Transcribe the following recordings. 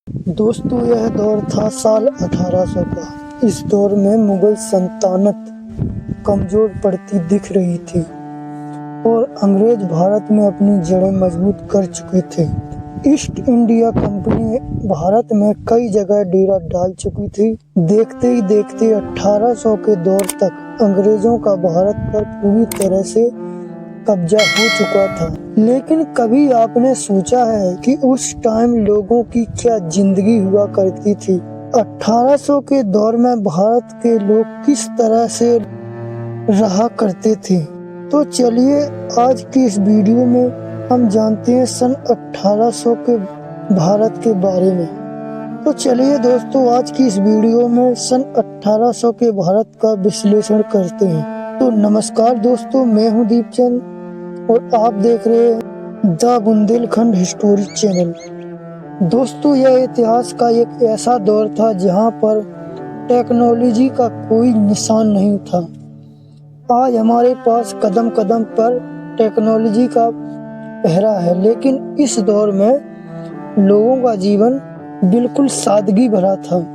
दोस्तों, यह दौर था साल 1800 का। इस दौर में मुगल सल्तनत कमजोर पड़ती दिख रही थी और अंग्रेज भारत में अपनी जड़ें मजबूत कर चुके थे। ईस्ट इंडिया कंपनी भारत में कई जगह डेरा डाल चुकी थी। देखते ही देखते 1800 के दौर तक अंग्रेजों का भारत पर पूरी तरह से कब्जा हो चुका था। लेकिन कभी आपने सोचा है कि उस टाइम लोगों की क्या जिंदगी हुआ करती थी? 1800 के दौर में भारत के लोग किस तरह से रहा करते थे? तो चलिए आज की इस वीडियो में हम जानते हैं सन 1800 के भारत के बारे में। तो चलिए दोस्तों, आज की इस वीडियो में सन 1800 के भारत का विश्लेषण करते हैं। तो नमस्कार दोस्तों, मैं हूं दीपचंद और आप देख रहे हैं द बुंदेलखंड हिस्टोरी चैनल। दोस्तों, यह इतिहास का एक ऐसा दौर था जहां पर टेक्नोलॉजी का कोई निशान नहीं था। आज हमारे पास कदम कदम पर टेक्नोलॉजी का पहरा है, लेकिन इस दौर में लोगों का जीवन बिल्कुल सादगी भरा था।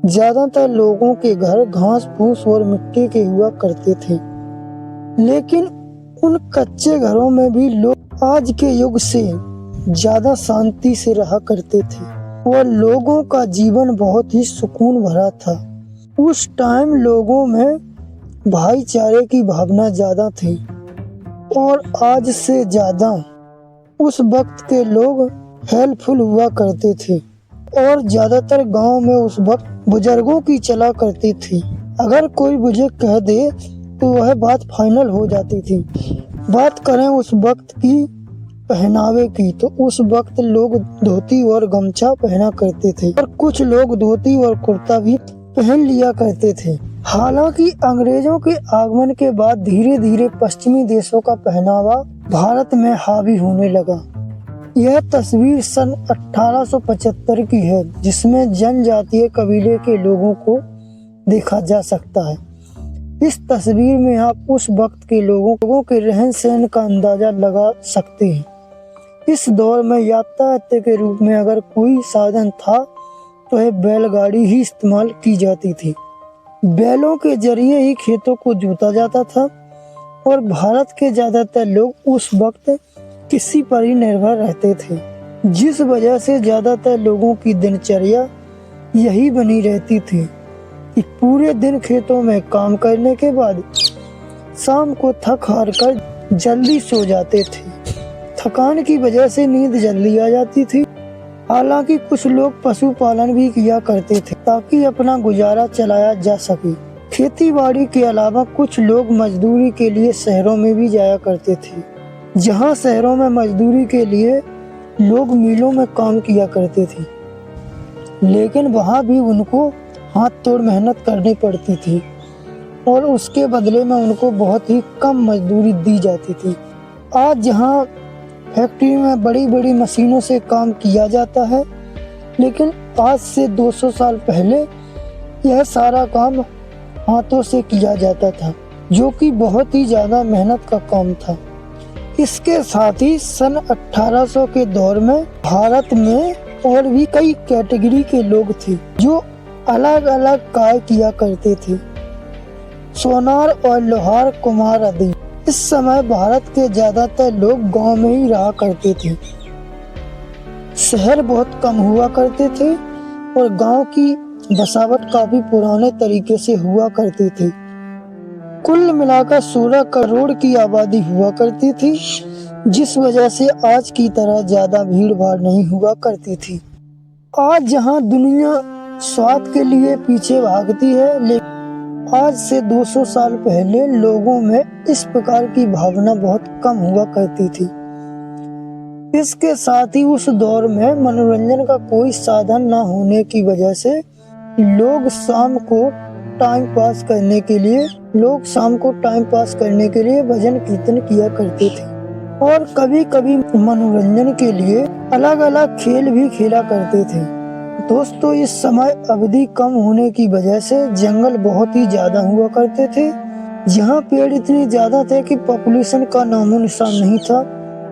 ज्यादातर लोगों के घर घास फूस और मिट्टी के हुआ करते थे, लेकिन उन कच्चे घरों में भी लोग आज के युग से ज्यादा शांति से रहा करते थे और लोगों का जीवन बहुत ही सुकून भरा था। उस टाइम लोगों में भाईचारे की भावना ज्यादा थी और आज से ज्यादा उस वक्त के लोग हेल्पफुल हुआ करते थे और ज्यादातर गांव में उस वक्त बुजुर्गों की चला करती थी। अगर कोई बुजुर्ग कह दे तो वह बात फाइनल हो जाती थी। बात करें उस वक्त की पहनावे की, तो उस वक्त लोग धोती और गमछा पहना करते थे और कुछ लोग धोती और कुर्ता भी पहन लिया करते थे। हालांकि अंग्रेजों के आगमन के बाद धीरे धीरे पश्चिमी देशों का पहनावा भारत में हावी होने लगा। यह तस्वीर सन 1875 की है, जिसमें जनजातीय कबीले के लोगों को देखा जा सकता है। इस तस्वीर में आप उस वक्त के लोगों के रहन सहन का अंदाजा लगा सकते हैं। इस दौर में यातायात के रूप में अगर कोई साधन था तो यह बैलगाड़ी ही इस्तेमाल की जाती थी। बैलों के जरिए ही खेतों को जोता जाता था और भारत के ज्यादातर लोग उस वक्त किसी पर ही निर्भर रहते थे, जिस वजह से ज्यादातर लोगों की दिनचर्या यही बनी रहती थी कि पूरे दिन खेतों में काम करने के बाद शाम को थक हार कर जल्दी सो जाते थे। थकान की वजह से नींद जल्दी आ जाती थी। हालांकि कुछ लोग पशुपालन भी किया करते थे ताकि अपना गुजारा चलाया जा सके। खेती बाड़ी के अलावा कुछ लोग मजदूरी के लिए शहरों में भी जाया करते थे, जहां शहरों में मजदूरी के लिए लोग मिलों में काम किया करते थे, लेकिन वहां भी उनको हाथ तोड़ मेहनत करनी पड़ती थी और उसके बदले में उनको बहुत ही कम मजदूरी दी जाती थी। आज जहां फैक्ट्री में बड़ी बड़ी मशीनों से काम किया जाता है, लेकिन आज से 200 साल पहले यह सारा काम हाथों से किया जाता था, जो कि बहुत ही ज्यादा मेहनत का काम था। इसके साथ ही सन 1800 के दौर में भारत में और भी कई कैटेगरी के लोग थे जो अलग अलग कार्य किया करते थे। सोनार और लोहार, कुम्हार आदि। इस समय भारत के ज्यादातर लोग गांव में ही रहा करते थे। शहर बहुत कम हुआ करते थे और गांव की बसावट काफी पुराने तरीके से हुआ करती थी। कुल मिलाकर 16 करोड़ की आबादी हुआ करती थी, जिस वजह से आज की तरह ज्यादा भीड़ भाड़ नहीं हुआ करती थी। आज जहां दुनिया स्वाद के लिए पीछे भागती है, लेकिन आज से 200 साल पहले लोगों में इस प्रकार की भावना बहुत कम हुआ करती थी। इसके साथ ही उस दौर में मनोरंजन का कोई साधन न होने की वजह से लोग शाम को टाइम पास करने के लिए भजन कीर्तन किया करते थे और कभी कभी मनोरंजन के लिए अलग अलग खेल भी खेला करते थे। दोस्तों, इस समय अवधि कम होने की वजह से जंगल बहुत ही ज्यादा हुआ करते थे। जहाँ पेड़ इतने ज्यादा थे कि पॉपुलेशन का नामो निशान नहीं था।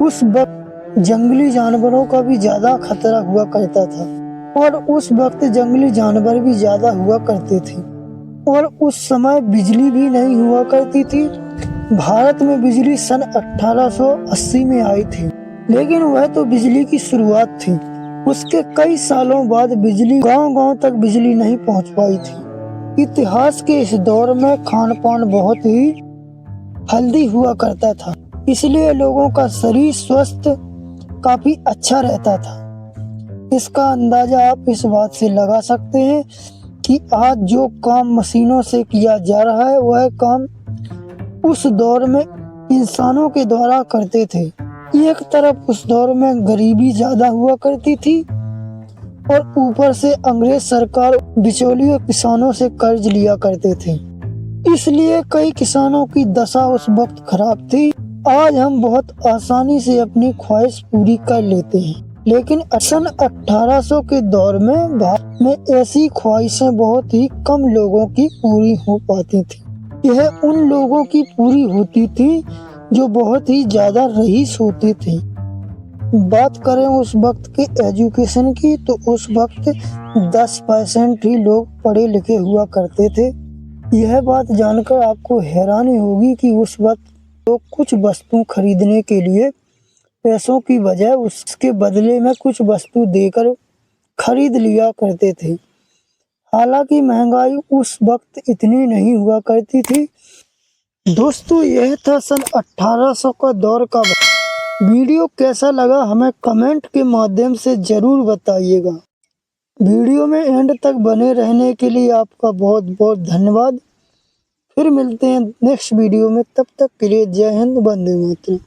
उस वक्त जंगली जानवरों का भी ज्यादा खतरा हुआ करता था और उस वक्त जंगली जानवर भी ज्यादा हुआ करते थे और उस समय बिजली भी नहीं हुआ करती थी। भारत में बिजली सन 1880 में आई थी, लेकिन वह तो बिजली की शुरुआत थी। उसके कई सालों बाद बिजली गांव-गांव तक बिजली नहीं पहुंच पाई थी। इतिहास के इस दौर में खान पान बहुत ही हेल्दी हुआ करता था, इसलिए लोगों का शरीर स्वस्थ काफी अच्छा रहता था। इसका अंदाजा आप इस बात से लगा सकते हैं कि आज जो काम मशीनों से किया जा रहा है वह काम उस दौर में इंसानों के द्वारा करते थे। एक तरफ उस दौर में गरीबी ज्यादा हुआ करती थी और ऊपर से अंग्रेज सरकार बिचौलियों किसानों से कर्ज लिया करते थे, इसलिए कई किसानों की दशा उस वक्त खराब थी। आज हम बहुत आसानी से अपनी ख्वाहिश पूरी कर लेते हैं, लेकिन सन 1800 के दौर में भारत में ऐसी ख्वाहिशें बहुत ही कम लोगों की पूरी हो पाती थी। यह उन लोगों की पूरी होती थी जो बहुत ही ज्यादा रईस होते थे। बात करें उस वक्त के एजुकेशन की, तो उस वक्त 10% ही लोग पढ़े लिखे हुआ करते थे। यह बात जानकर आपको हैरानी होगी कि उस वक्त लोग कुछ वस्तु खरीदने के लिए पैसों की बजाय उसके बदले में कुछ वस्तु देकर खरीद लिया करते थे। हालांकि महंगाई उस वक्त इतनी नहीं हुआ करती थी। दोस्तों, यह था सन 1800 का दौर का वीडियो। कैसा लगा हमें कमेंट के माध्यम से जरूर बताइएगा। वीडियो में एंड तक बने रहने के लिए आपका बहुत बहुत धन्यवाद। फिर मिलते हैं नेक्स्ट वीडियो में, तब तक के लिए जय हिंद, वंदे मातरम।